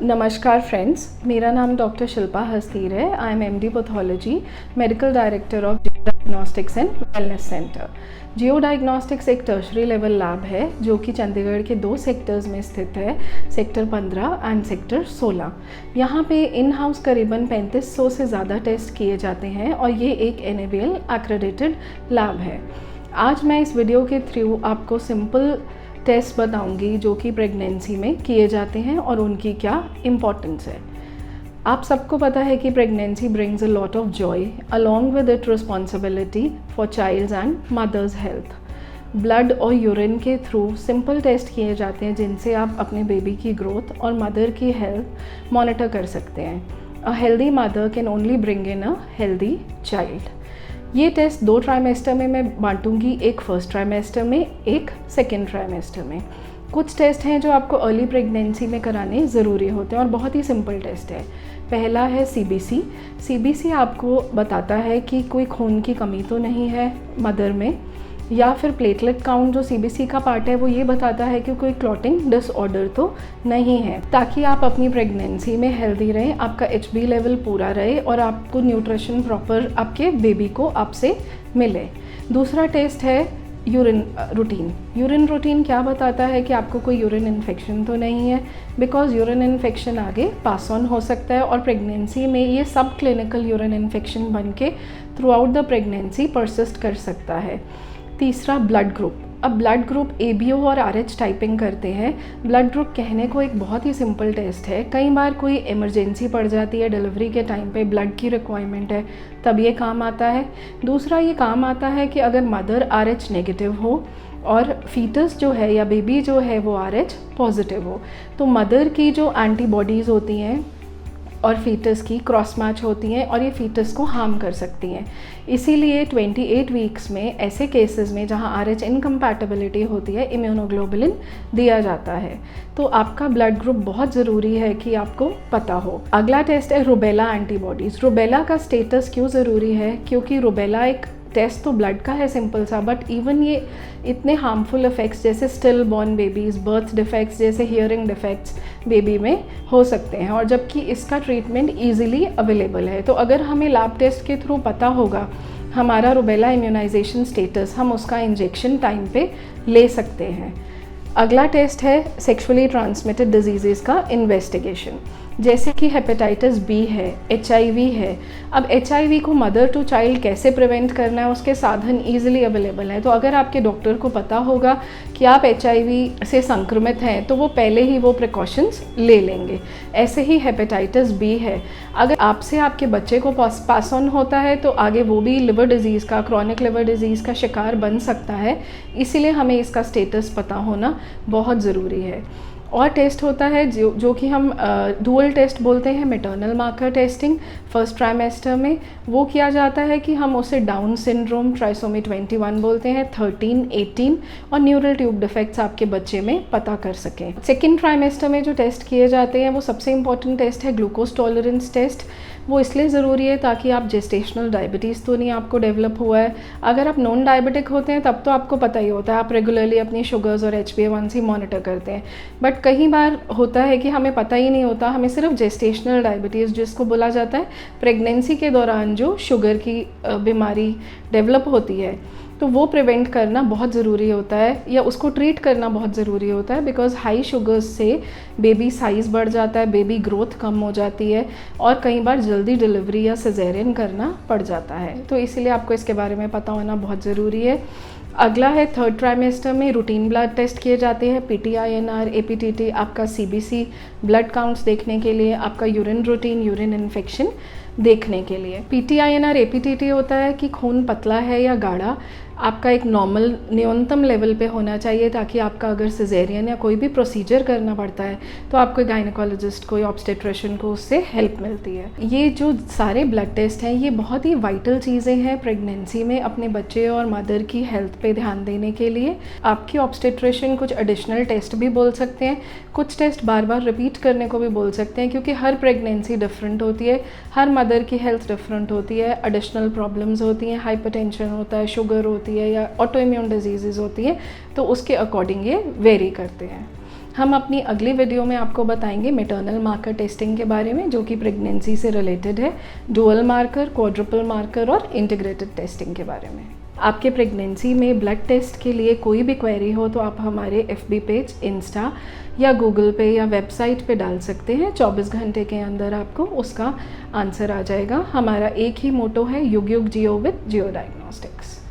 नमस्कार फ्रेंड्स, मेरा नाम डॉक्टर शिल्पा हस्तीर है। I am MD pathology, medical director of Jio diagnostics and wellness centre. Jio diagnostics एक tertiary level lab है जो कि चंडीगढ़ के 2 सेक्टर्स में स्थित है, सेक्टर 15 एंड सेक्टर 16। यहाँ पे इन हाउस करीबन 3500 से ज़्यादा टेस्ट किए जाते हैं और ये एक NABL एक्रेडिटेड लैब है। आज मैं इस वीडियो के थ्रू आपको सिंपल टेस्ट बताऊंगी जो कि प्रेगनेंसी में किए जाते हैं और उनकी क्या इम्पोर्टेंस है। आप सबको पता है कि pregnancy brings a lot of joy along with it responsibility for child's and mother's health. Blood और यूरिन के थ्रू सिंपल टेस्ट किए जाते हैं जिनसे आप अपने बेबी की ग्रोथ और मदर की हेल्थ मॉनिटर कर सकते हैं। A healthy mother can only bring in a healthy child. ये टेस्ट 2 ट्राइमेस्टर में मैं बांटूंगी, एक फर्स्ट ट्राइमेस्टर में, एक सेकेंड ट्राइमेस्टर में। कुछ टेस्ट हैं जो आपको अर्ली प्रेगनेंसी में कराने ज़रूरी होते हैं और बहुत ही सिंपल टेस्ट है। पहला है CBC आपको बताता है कि कोई खून की कमी तो नहीं है मदर में, या फिर प्लेटलेट काउंट जो CBC का पार्ट है वो ये बताता है कि कोई क्लॉटिंग डिसऑर्डर तो नहीं है, ताकि आप अपनी प्रेगनेंसी में हेल्दी रहें, आपका HB लेवल पूरा रहे और आपको न्यूट्रिशन प्रॉपर आपके बेबी को आपसे मिले। दूसरा टेस्ट है यूरिन रूटीन क्या बताता है कि आपको कोई यूरिन इन्फेक्शन तो नहीं है, बिकॉज यूरिन इन्फेक्शन आगे पास ऑन हो सकता है और प्रेगनेंसी में ये सब क्लिनिकल यूरिन इन्फेक्शन बन के through out the pregnancy persist कर सकता है। तीसरा ब्लड ग्रुप। अब ब्लड ग्रुप ABO और RH टाइपिंग करते हैं। ब्लड ग्रुप कहने को एक बहुत ही सिंपल टेस्ट है। कई बार कोई इमरजेंसी पड़ जाती है, डिलीवरी के टाइम पे ब्लड की रिक्वायरमेंट है, तब ये काम आता है। दूसरा ये काम आता है कि अगर मदर RH नेगेटिव हो और फीटस जो है या बेबी जो है वो RH पॉजिटिव हो, तो मदर की जो एंटीबॉडीज़ होती हैं और फीटस की क्रॉस मैच होती हैं और ये फीटस को हार्म कर सकती हैं। इसीलिए 28 वीक्स में ऐसे केसेस में जहाँ RH इनकम्पैटिबिलिटी होती है, इम्यूनोग्लोबुलिन दिया जाता है। तो आपका ब्लड ग्रुप बहुत ज़रूरी है कि आपको पता हो। अगला टेस्ट है रुबेला एंटीबॉडीज़। रुबेला का स्टेटस क्यों ज़रूरी है? क्योंकि रुबेला एक टेस्ट तो ब्लड का है सिंपल सा, बट इवन ये इतने हार्मफुल इफ़ेक्ट्स जैसे still born babies, birth defects जैसे हियरिंग डिफेक्ट्स बेबी में हो सकते हैं, और जबकि इसका ट्रीटमेंट ईजिली अवेलेबल है। तो अगर हमें लैब टेस्ट के थ्रू पता होगा हमारा रुबेला इम्यूनाइजेशन स्टेटस, हम उसका इंजेक्शन टाइम पे ले सकते हैं। अगला टेस्ट है सेक्सुअली ट्रांसमिटेड डिजीज़ेज़ का इन्वेस्टिगेशन, जैसे कि हेपेटाइटिस B है, HIV है। अब HIV को मदर टू चाइल्ड कैसे प्रिवेंट करना है, उसके साधन ईजिली अवेलेबल हैं। तो अगर आपके डॉक्टर को पता होगा कि आप HIV से संक्रमित हैं तो वो पहले ही वो प्रिकॉशंस ले लेंगे। ऐसे ही हेपेटाइटिस B है, अगर आपसे आपके बच्चे को पास ऑन होता है तो आगे वो भी लिवर डिजीज़ का, क्रॉनिक लिवर डिजीज़ का शिकार बन सकता है। इसीलिए हमें इसका स्टेटस पता होना बहुत ज़रूरी है। और टेस्ट होता है जो कि हम डुअल टेस्ट बोलते हैं, maternal marker testing. First trimester में वो किया जाता है कि हम उसे डाउन सिंड्रोम, ट्राइसोमी 21 बोलते हैं, 13, 18 और न्यूरल ट्यूब डिफेक्ट्स आपके बच्चे में पता कर सकें। सेकेंड ट्राइमेस्टर में जो टेस्ट किए जाते हैं वो सबसे इंपॉर्टेंट टेस्ट है ग्लूकोज टॉलरेंस टेस्ट। वो इसलिए ज़रूरी है ताकि आप जेस्टेशनल डायबिटीज़ तो नहीं आपको डेवलप हुआ है। अगर आप नॉन डायबिटिक होते हैं तब तो आपको पता ही होता है, आप रेगुलरली अपनी शुगर्स और HbA1c मॉनिटर करते हैं। बट कई बार होता है कि हमें पता ही नहीं होता, हमें सिर्फ जेस्टेशनल डायबिटीज़ जिसको बोला जाता है प्रेगनेंसी के दौरान जो शुगर की बीमारी डेवलप होती है, तो वो प्रिवेंट करना बहुत ज़रूरी होता है या उसको ट्रीट करना बहुत ज़रूरी होता है। बिकॉज़ हाई शुगर्स से बेबी साइज़ बढ़ जाता है, बेबी ग्रोथ कम हो जाती है और कई बार जल्दी डिलीवरी या सिजेरियन करना पड़ जाता है। तो इसीलिए आपको इसके बारे में पता होना बहुत ज़रूरी है। अगला है थर्ड ट्राइमेस्टर में रूटीन ब्लड टेस्ट किए जाते हैं, PTINR, APTT, आपका CBC ब्लड काउंट्स देखने के लिए, आपका यूरिन रूटीन, यूरिन इन्फेक्शन देखने के लिए। PTINR APTT होता है कि खून पतला है या गाढ़ा, आपका एक नॉर्मल न्यूनतम लेवल पे होना चाहिए, ताकि आपका अगर सिजेरियन या कोई भी प्रोसीजर करना पड़ता है तो आपको गायनेकोलॉजिस्ट को या ऑब्स्टेट्रिशियन को उससे हेल्प मिलती है। ये जो सारे ब्लड टेस्ट हैं ये बहुत ही वाइटल चीज़ें हैं प्रेगनेंसी में अपने बच्चे और मदर की हेल्थ पे ध्यान देने के लिए। आपकी ऑब्स्टेट्रिशियन कुछ एडिशनल टेस्ट भी बोल सकते हैं, कुछ टेस्ट बार बार रिपीट करने को भी बोल सकते हैं, क्योंकि हर प्रेगनेंसी डिफरेंट होती है, हर मदर की हेल्थ डिफरेंट होती है, एडिशनल प्रॉब्लम्स होती हैं, हाइपरटेंशन होता है, शुगर होती है या ऑटो इम्यून डिजीज़ होती हैं, तो उसके अकॉर्डिंग ये वेरी करते हैं। हम अपनी अगली वीडियो में आपको बताएंगे मैटरनल मार्कर टेस्टिंग के बारे में, जो कि प्रेगनेंसी से रिलेटेड है, डुअल मार्कर, क्वाड्रुपल मार्कर और इंटीग्रेटेड टेस्टिंग के बारे में। आपके प्रेगनेंसी में ब्लड टेस्ट के लिए कोई भी क्वेरी हो तो आप हमारे FB पेज, इंस्टा या गूगल पे या वेबसाइट पे डाल सकते हैं। 24 घंटे के अंदर आपको उसका आंसर आ जाएगा। हमारा एक ही मोटो है, युग युग जियो विद जियो डायग्नोस्टिक्स।